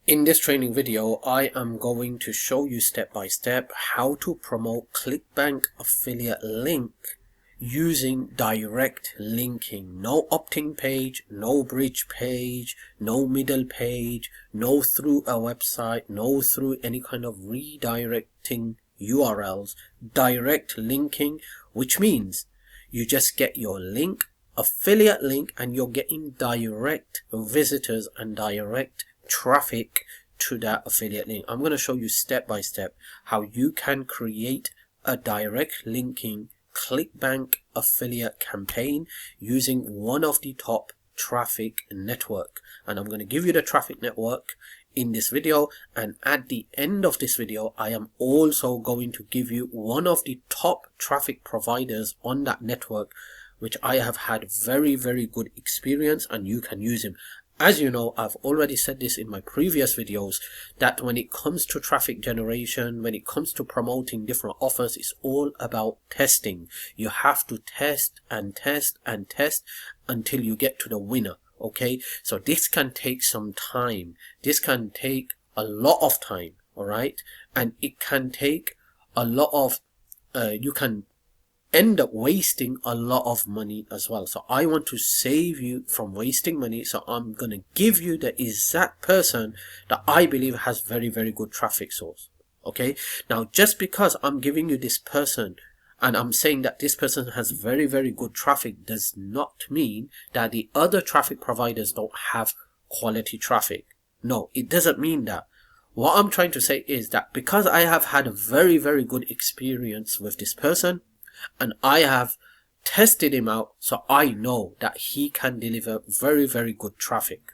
In this training video, I am going to show you step by step how to promote Clickbank affiliate link using direct linking. No opt-in page, no bridge page, no middle page, no through a website, no through any kind of redirecting URLs. Direct linking, which means you just get your link, affiliate link, and you're getting direct visitors and direct traffic to that affiliate link. I'm going to show you step by step how you can create a direct linking Clickbank affiliate campaign using one of the top traffic network, and I'm going to give you the traffic network in this video, and at the end of this video I am also going to give you one of the top traffic providers on that network, which I have had very good experience, and you can use him. As you know, I've already said this in my previous videos, that when it comes to traffic generation, when it comes to promoting different offers, it's all about testing. You have to test and test and test until you get to the winner. Okay, so this can take some time. This can take a lot of time. All right, and it can take a lot of you can end up wasting a lot of money as well. So I want to save you from wasting money, so I'm going to give you the exact person that I believe has very good traffic source. Okay, now just because I'm giving you this person and I'm saying that this person has very good traffic does not mean that the other traffic providers don't have quality traffic. No, it doesn't mean that. What I'm trying to say is that because I have had a very good experience with this person, and I have tested him out, so I know that he can deliver very good traffic.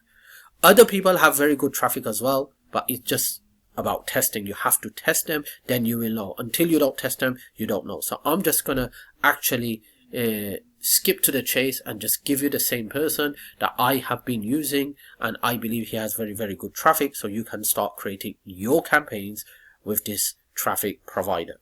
Other people have very good traffic as well, but it's just about testing. You have to test them, then you will know. Until you don't test them, you don't know. So I'm just gonna actually skip to the chase and just give you the same person that I have been using, and I believe he has very good traffic, so you can start creating your campaigns with this traffic provider.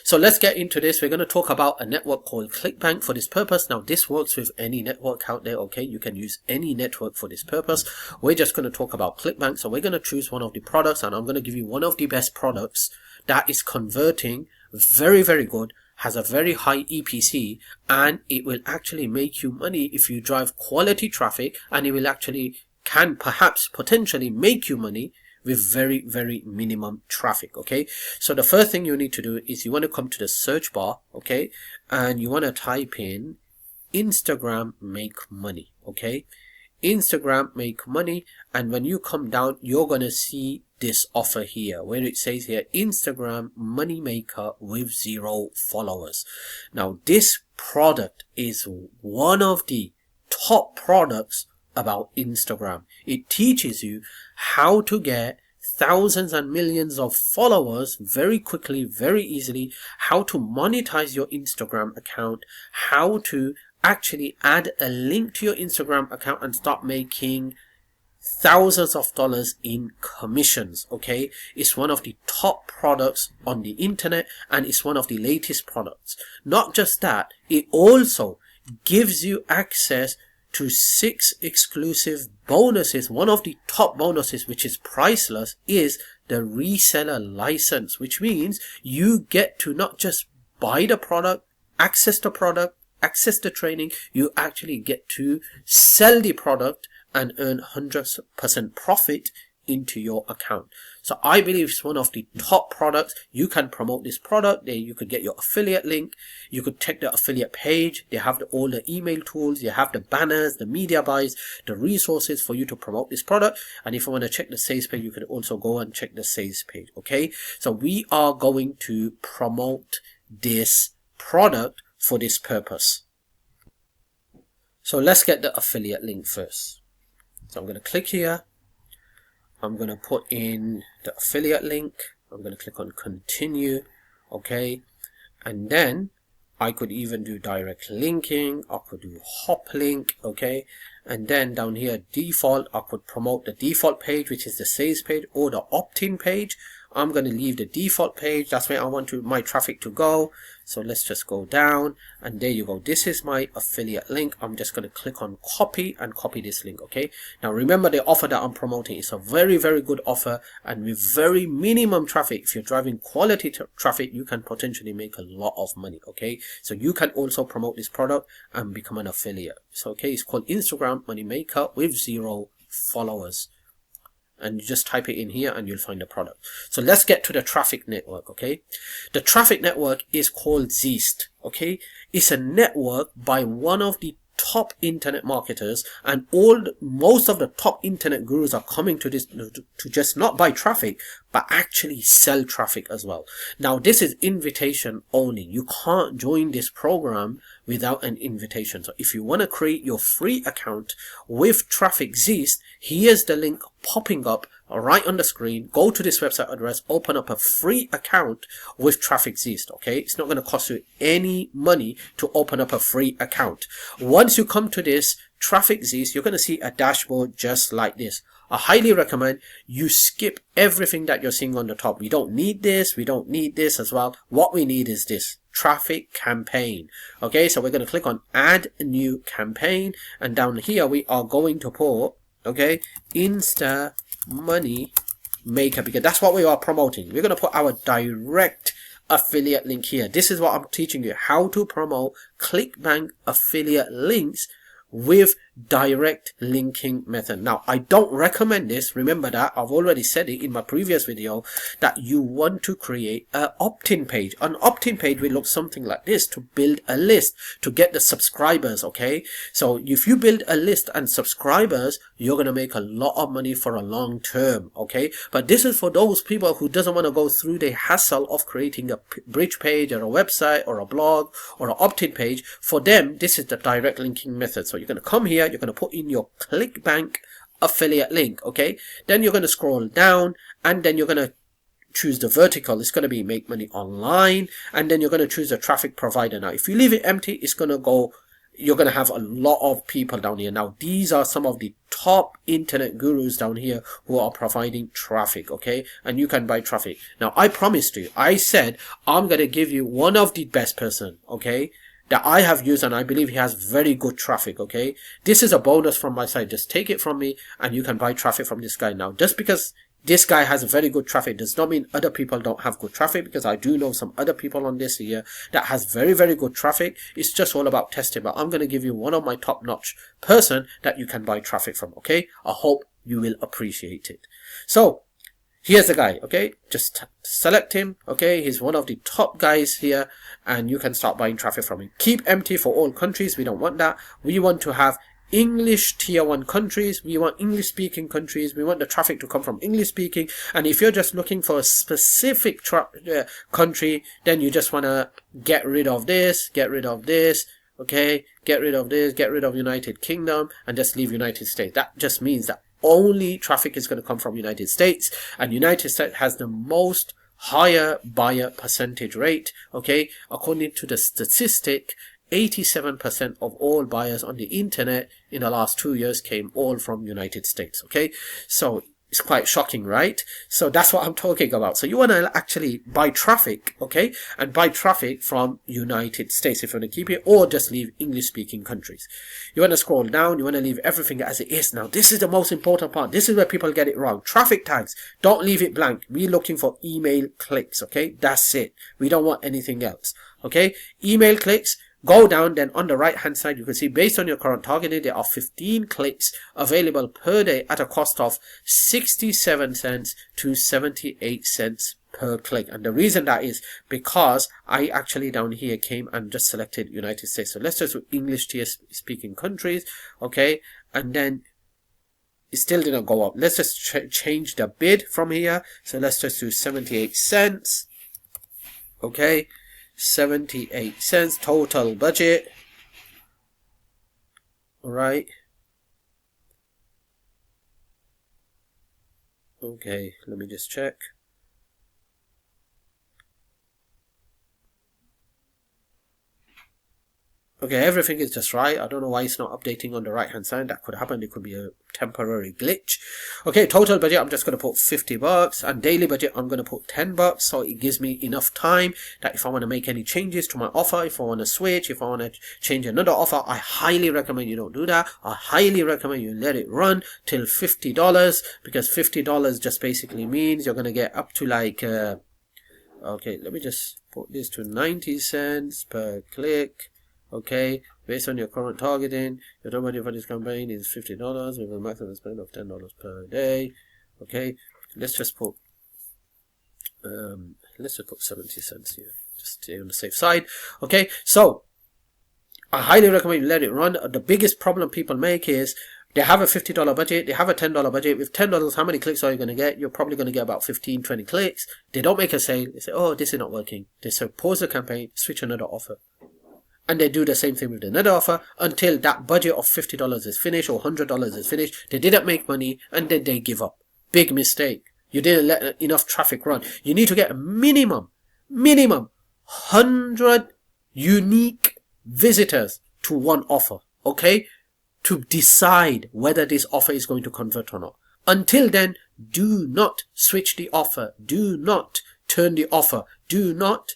So let's get into this. We're going to talk about a network called Clickbank for this purpose. Now this works with any network out there, okay? You can use any network for this purpose. We're just going to talk about Clickbank. So we're going to choose one of the products, and I'm going to give you one of the best products that is converting very good, has a very high EPC, and it will actually make you money if you drive quality traffic, and it will actually can perhaps potentially make you money with very minimum traffic. Okay, so the first thing you need to do is you want to come to the search bar, okay, and you want to type in Instagram make money. Okay, Instagram make money, and when you come down you're going to see this offer here where it says here Instagram money maker with 0 followers. Now this product is one of the top products about Instagram. It teaches you how to get thousands and millions of followers very quickly, very easily, how to monetize your Instagram account, how to actually add a link to your Instagram account and start making thousands of dollars in commissions. Okay, it's one of the top products on the internet, and it's one of the latest products. Not just that, it also gives you access to 6 exclusive bonuses. One of the top bonuses, which is priceless, is the reseller license, which means you get to not just buy the product, access the training, you actually get to sell the product and earn 100% profit into your account. So I believe it's one of the top products. You can promote this product. There you could get your affiliate link, you could check the affiliate page, they have all the email tools, you have the banners, the media buys, the resources for you to promote this product. And if you want to check the sales page, you could also go and check the sales page. Okay, so we are going to promote this product for this purpose. So let's get the affiliate link first. So I'm going to click here, I'm going to put in the affiliate link, I'm going to click on continue. Okay, and then I could even do direct linking, I could do hop link. Okay, and then down here default, I could promote the default page, which is the sales page, or the opt-in page, I'm going to leave the default page. That's where I want my traffic to go. So let's just go down, and there you go. This is my affiliate link. I'm just going to click on copy and copy this link. Okay, now remember the offer that I'm promoting is a very, very good offer, and with very minimum traffic, if you're driving quality traffic, you can potentially make a lot of money. Okay, so you can also promote this product and become an affiliate. So okay, it's called Instagram Money Maker with 0 followers. And you just type it in here and you'll find the product. So let's get to the traffic network. Okay, the traffic network is called Zeest. Okay, it's a network by one of the top internet marketers, and most of the top internet gurus are coming to this to just not buy traffic but actually sell traffic as well. Now this is invitation only. You can't join this program without an invitation. So if you want to create your free account with Traffic Zeest, here's the link popping up right on the screen. Go to this website address, open up a free account with Traffic Zeest. Okay, it's not going to cost you any money to open up a free account. Once you come to this Traffic Zeest, you're going to see a dashboard just like this. I highly recommend you skip everything that you're seeing on the top. We don't need this. We don't need this as well. What we need is this traffic campaign. Okay, so we're going to click on add new campaign, and down here we are going to put, okay, Insta Money Maker, because that's what we are promoting. We're going to put our direct affiliate link here. This is what I'm teaching you, how to promote Clickbank affiliate links with direct linking method. Now I don't recommend this. Remember that I've already said it in my previous video, that you want to create an opt-in page. An opt-in page will look something like this to build a list to get the subscribers. Okay, so if you build a list and subscribers, you're going to make a lot of money for a long term. Okay, but this is for those people who doesn't want to go through the hassle of creating a bridge page or a website or a blog or an opt-in page. For them, this is the direct linking method. So you're going to come here, you're going to put in your Clickbank affiliate link. Okay, then you're going to scroll down, and then you're going to choose the vertical. It's going to be make money online, and then you're going to choose the traffic provider. Now if you leave it empty, it's going to go, you're going to have a lot of people down here. Now these are some of the top internet gurus down here who are providing traffic. Okay, and you can buy traffic. Now I promised you, I said I'm going to give you one of the best person, okay, that I have used, and I believe he has very good traffic. Okay, this is a bonus from my side. Just take it from me and you can buy traffic from this guy. Now just because this guy has very good traffic does not mean other people don't have good traffic, because I do know some other people on this here that has very, very good traffic. It's just all about testing, but I'm going to give you one of my top-notch person that you can buy traffic from. Okay, I hope you will appreciate it. So here's the guy. Okay, just select him. Okay, he's one of the top guys here, and you can start buying traffic from him. Keep empty for all countries. We don't want that. We want to have English tier 1 countries. We want English speaking countries. We want the traffic to come from English speaking. And if you're just looking for a specific country, then you just want to get rid of this, get rid of this. Okay, get rid of this, get rid of United Kingdom, and just leave United States. That just means that only traffic is going to come from United States, and United States has the most higher buyer percentage rate. Okay, according to the statistic, 87% of all buyers on the internet in the last 2 years came all from United States. Okay, so it's quite shocking, right? So that's what I'm talking about. So you want to actually buy traffic, okay, and buy traffic from United States if you want to keep it, or just leave English speaking countries. You want to scroll down, you want to leave everything as it is. Now this is the most important part. This is where people get it wrong. Traffic tags, don't leave it blank. We're looking for email clicks. Okay, that's it. We don't want anything else. Okay, email clicks. Go down, then on the right hand side you can see based on your current targeting, there are 15 clicks available per day at a cost of 67 cents to 78 cents per click. And the reason that is because I actually down here came and just selected United States. So let's just do English tier speaking countries. Okay, and then it still didn't go up. Let's just change the bid from here. So let's just do 78 cents. Okay, 78 cents total budget. All right. Okay, let me just check. Okay, Okay, everything is just right. I don't know why it's not updating on the right hand side. That could happen. It could be a temporary glitch. Okay, total budget, I'm just going to put $50, and daily budget, I'm going to put $10, so it gives me enough time that if I want to make any changes to my offer, if I want to switch, if I want to change another offer, I highly recommend you don't do that. I highly recommend you let it run till $50, because $50 just basically means you're going to get up to like, okay, let me just put this to 90 cents per click. Okay, based on your current targeting, your total budget for this campaign is $50 with a maximum spend of $10 per day. Okay, let's just put 70 cents here, just stay on the safe side. Okay, so I highly recommend you let it run. The biggest problem people make is they have a $50 budget, they have a $10 budget. With $10, how many clicks are you going to get? You're probably going to get about 15, 20 clicks. They don't make a sale. They say, oh, this is not working. They say, pause the campaign, switch another offer. And they do the same thing with another offer until that budget of $50 is finished or $100 is finished. They didn't make money and then they give up. Big mistake. You didn't let enough traffic run. You need to get a minimum 100 unique visitors to one offer, okay? To decide whether this offer is going to convert or not. Until then, do not switch the offer. Do not turn the offer. Do not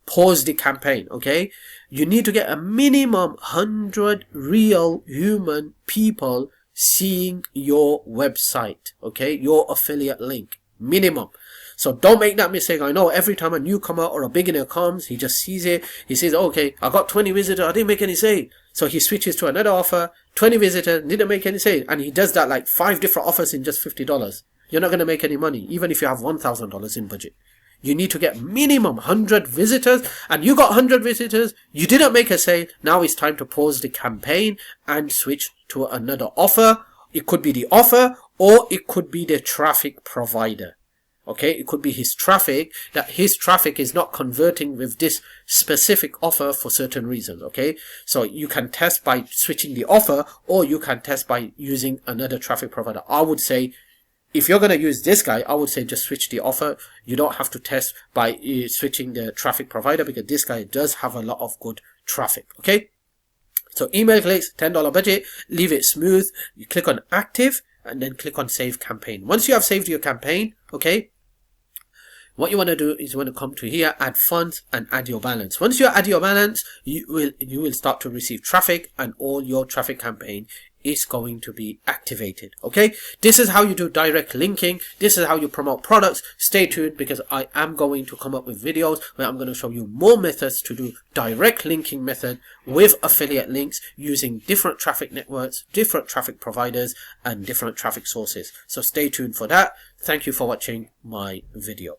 pause the campaign, okay? You need to get a minimum 100 real human people seeing your website, okay? Your affiliate link, minimum. So don't make that mistake. I know every time a newcomer or a beginner comes, he just sees it. He says, okay, I got 20 visitors, I didn't make any sale. So he switches to another offer, 20 visitors, didn't make any sale. And he does that like 5 different offers in just $50. You're not going to make any money, even if you have $1,000 in budget. You need to get minimum 100 visitors, and you got 100 visitors, you didn't make a sale. Now it's time to pause the campaign and switch to another offer. It could be the offer, or it could be the traffic provider. Okay, it could be his traffic, that his traffic is not converting with this specific offer for certain reasons. Okay, so you can test by switching the offer, or you can test by using another traffic provider. I would say, if you're going to use this guy, I would say just switch the offer. You don't have to test by switching the traffic provider, because this guy does have a lot of good traffic. Okay, so email clicks, $10 budget, leave it smooth. You click on active and then click on save campaign. Once you have saved your campaign, okay, what you want to do is you want to come to here, add funds, and add your balance. Once you add your balance, you will start to receive traffic, and all your traffic campaign is going to be activated. Okay, this is how you do direct linking. This is how you promote products. Stay tuned, because I am going to come up with videos where I'm going to show you more methods to do direct linking method with affiliate links using different traffic networks, different traffic providers, and different traffic sources. So stay tuned for that. Thank you for watching my video.